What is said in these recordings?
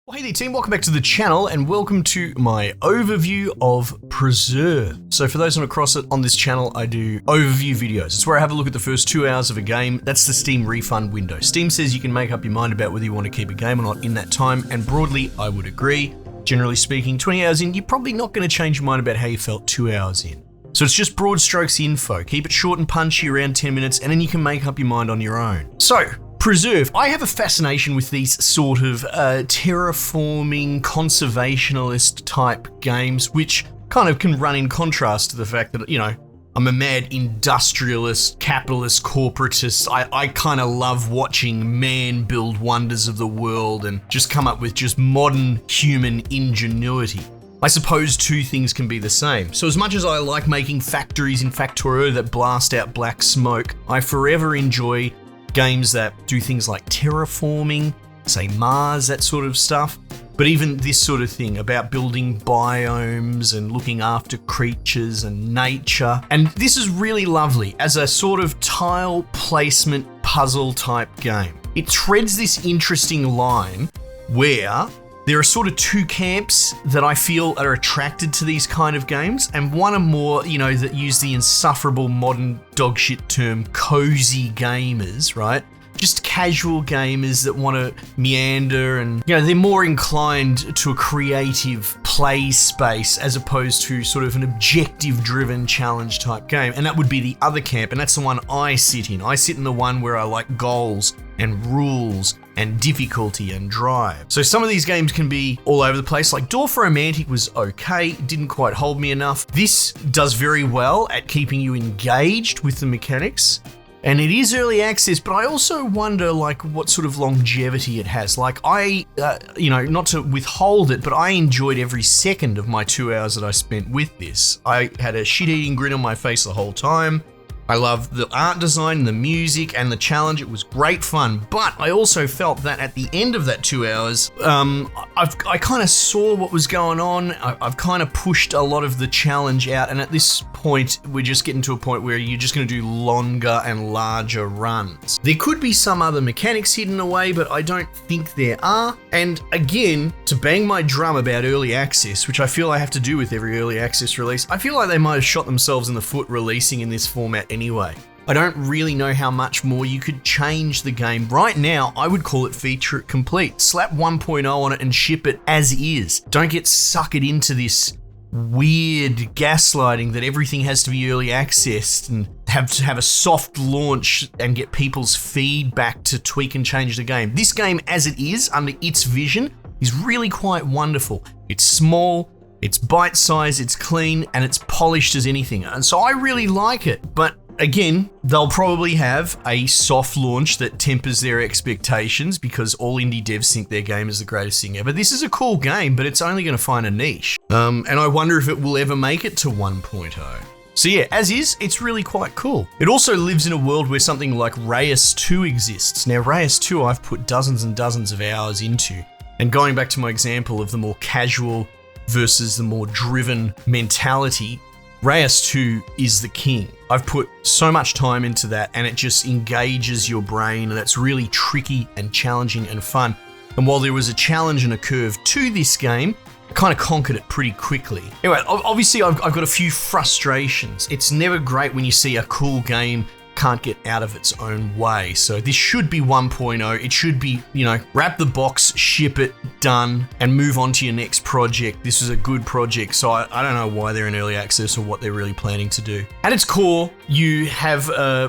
Well, hey there team, welcome back to the channel and welcome to my overview of Preserve. So for those not across it, on this channel I do overview videos. It's where I have a look at the first 2 hours of a game. That's the Steam refund window. Steam says you can make up your mind about whether you want to keep a game or not in that time, and broadly I would agree. Generally speaking, 20 hours in, you're probably not going to change your mind about how you felt 2 hours in. So it's just broad strokes info. Keep it short and punchy, around 10 minutes, and then you can make up your mind on your own. So, Preserve. I have a fascination with these sort of terraforming, conservationalist type games, which kind of can run in contrast to the fact that, you know, I'm a mad industrialist, capitalist, corporatist. I kind of love watching man build wonders of the world and just come up with just modern human ingenuity. I suppose two things can be the same. So as much as I like making factories in Factorio that blast out black smoke, I forever enjoy games that do things like terraforming, say Mars, that sort of stuff. But even this sort of thing about building biomes and looking after creatures and nature. And this is really lovely as a sort of tile placement puzzle type game. It treads this interesting line where there are sort of two camps that I feel are attracted to these kind of games, and one are more, you know, that use the insufferable modern dogshit term cozy gamers, right? Just casual gamers that want to meander and, you know, they're more inclined to a creative play space as opposed to sort of an objective-driven challenge type game. And that would be the other camp, and that's the one I sit in. I sit in the one where I like goals and rules and difficulty and drive. So some of these games can be all over the place. Like Door for Romantic was okay, didn't quite hold me enough. This does very well at keeping you engaged with the mechanics. And it is early access, but I also wonder like what sort of longevity it has. Like you know, not to withhold it, but I enjoyed every second of my 2 hours that I spent with this. I had a shit-eating grin on my face the whole time. I loved the art design, the music, and the challenge. It was great fun, but I also felt that at the end of that 2 hours, I kind of saw what was going on. I've kind of pushed a lot of the challenge out, and at this point, we're just getting to a point where you're just going to do longer and larger runs. There could be some other mechanics hidden away, but I don't think there are. And again, to bang my drum about early access, which I feel I have to do with every early access release, I feel like they might have shot themselves in the foot releasing in this format anyway. I don't really know how much more you could change the game. Right now, I would call it feature complete. Slap 1.0 on it and ship it as is. Don't get suckered into this weird gaslighting that everything has to be early accessed and have to have a soft launch and get people's feedback to tweak and change the game. This game as it is, under its vision, is really quite wonderful. It's small, it's bite-sized, it's clean, and it's polished as anything. And so I really like it, but again, they'll probably have a soft launch that tempers their expectations because all indie devs think their game is the greatest thing ever. This is a cool game, but it's only going to find a niche. And I wonder if it will ever make it to 1.0. So yeah, as is, it's really quite cool. It also lives in a world where something like Reyes 2 exists. Now, Reyes 2 I've put dozens and dozens of hours into. And going back to my example of the more casual versus the more driven mentality, Reyes 2 is the king. I've put so much time into that and it just engages your brain, and that's really tricky and challenging and fun. And while there was a challenge and a curve to this game, I kind of conquered it pretty quickly. Anyway, obviously I've got a few frustrations. It's never great when you see a cool game can't get out of its own way. So this should be 1.0. It should be, you know, wrap the box, ship it, done, and move on to your next project. This is a good project, so I don't know why they're in early access or what they're really planning to do. At its core, you have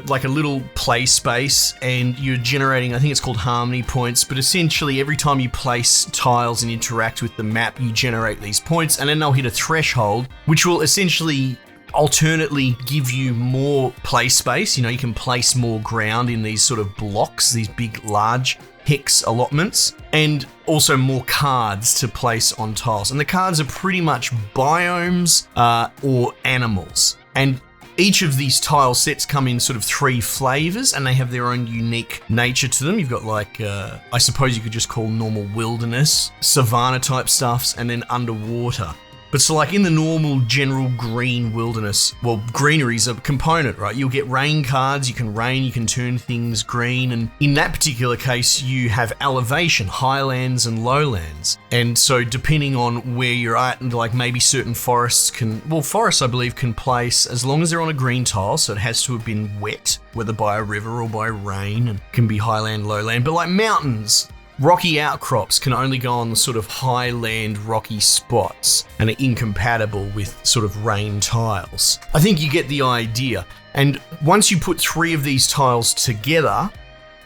like a little play space and you're generating, I think it's called harmony points, but essentially every time you place tiles and interact with the map, you generate these points, and then they'll hit a threshold, which will essentially alternately give you more play space. You know, you can place more ground in these sort of blocks, these big, large hex allotments, and also more cards to place on tiles. And the cards are pretty much biomes or animals. And each of these tile sets come in sort of 3 flavors, and they have their own unique nature to them. You've got like, I suppose you could just call normal wilderness, savanna type stuffs, and then underwater. But so like in the normal general green wilderness, well, greenery is a component, right? You'll get rain cards, you can turn things green. And in that particular case, you have elevation, highlands and lowlands. And so depending on where you're at, and like maybe certain forests forests I believe can place, as long as they're on a green tile, so it has to have been wet, whether by a river or by rain, and can be highland, lowland. But like mountains, rocky outcrops can only go on the sort of highland rocky spots and are incompatible with sort of rain tiles. I think you get the idea. And once you put 3 of these tiles together,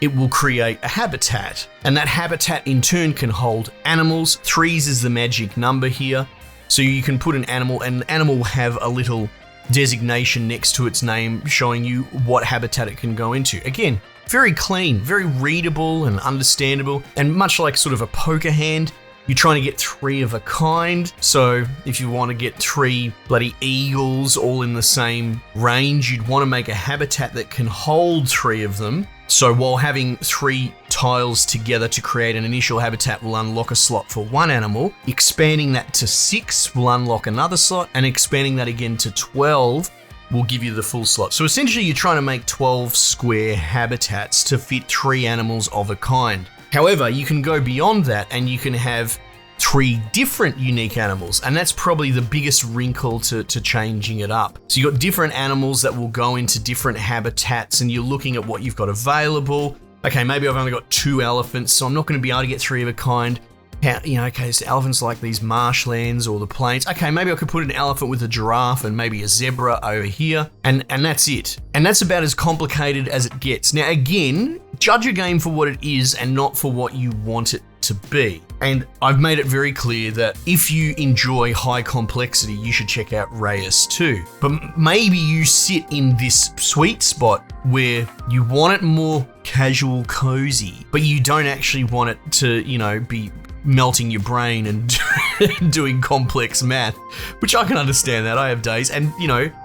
it will create a habitat. And that habitat in turn can hold animals. 3s is the magic number here. So you can put an animal, and the animal will have a little designation next to its name showing you what habitat it can go into. Again, very clean, very readable and understandable, and much like sort of a poker hand, you're trying to get 3 of a kind. So if you want to get 3 bloody eagles all in the same range, you'd want to make a habitat that can hold 3 of them. So while having 3 tiles together to create an initial habitat will unlock a slot for 1 animal, expanding that to 6 will unlock another slot, and expanding that again to 12 will give you the full slot. So essentially you're trying to make 12 square habitats to fit 3 animals of a kind. However, you can go beyond that and you can have 3 different unique animals, and that's probably the biggest wrinkle to changing it up. So you've got different animals that will go into different habitats, and you're looking at what you've got available. Okay, maybe I've only got 2 elephants, so I'm not going to be able to get 3 of a kind. Okay, so elephants like these marshlands or the plains. Okay, maybe I could put an elephant with a giraffe and maybe a zebra over here, and that's it. And that's about as complicated as it gets. Now again, judge a game for what it is and not for what you want it to be. And I've made it very clear that if you enjoy high complexity, you should check out Reyes 2. But maybe you sit in this sweet spot where you want it more casual, cozy, but you don't actually want it to, be melting your brain and doing complex math, which I can understand that. I have days, and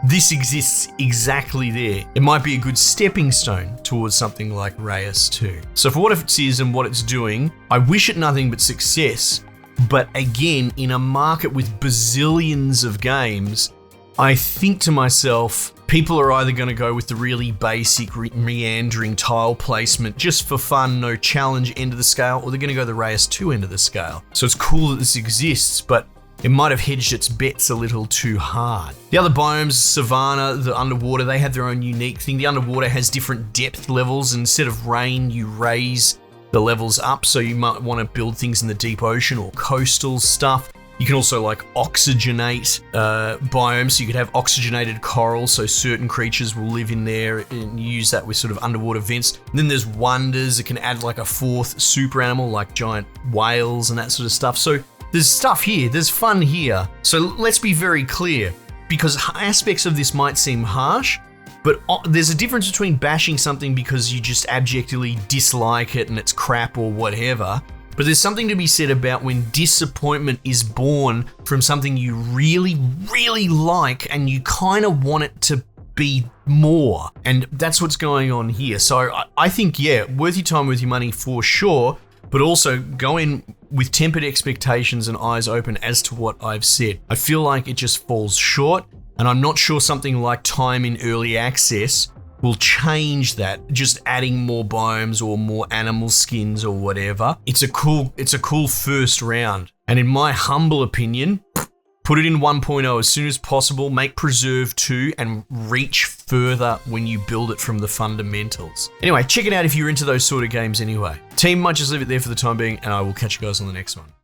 this exists exactly there. It might be a good stepping stone towards something like Reyes 2. So for what it is and what it's doing, I wish it nothing but success. But again, in a market with bazillions of games, I think to myself, people are either going to go with the really basic meandering tile placement just for fun, no challenge end of the scale, or they're going to go the Reyes 2 end of the scale. So it's cool that this exists, but it might have hedged its bets a little too hard. The other biomes, savanna, the underwater, they have their own unique thing. The underwater has different depth levels. Instead of rain, you raise the levels up, so you might want to build things in the deep ocean or coastal stuff. You can also oxygenate biomes, so you could have oxygenated coral, so certain creatures will live in there and use that with sort of underwater vents. And then there's wonders, it can add like a 4th super animal like giant whales and that sort of stuff. So there's stuff here, there's fun here. So let's be very clear, because aspects of this might seem harsh, but there's a difference between bashing something because you just abjectly dislike it and it's crap or whatever. But there's something to be said about when disappointment is born from something you really, really like and you kind of want it to be more. And that's what's going on here. So I think, worth your time, worth your money for sure, but also go in with tempered expectations and eyes open as to what I've said. I feel like it just falls short, and I'm not sure something like time in early access will change that, just adding more biomes or more animal skins or whatever. It's a cool first round. And in my humble opinion, put it in 1.0 as soon as possible, make Preserve 2 and reach further when you build it from the fundamentals. Anyway, check it out if you're into those sort of games anyway. Team, might just leave it there for the time being, and I will catch you guys on the next one.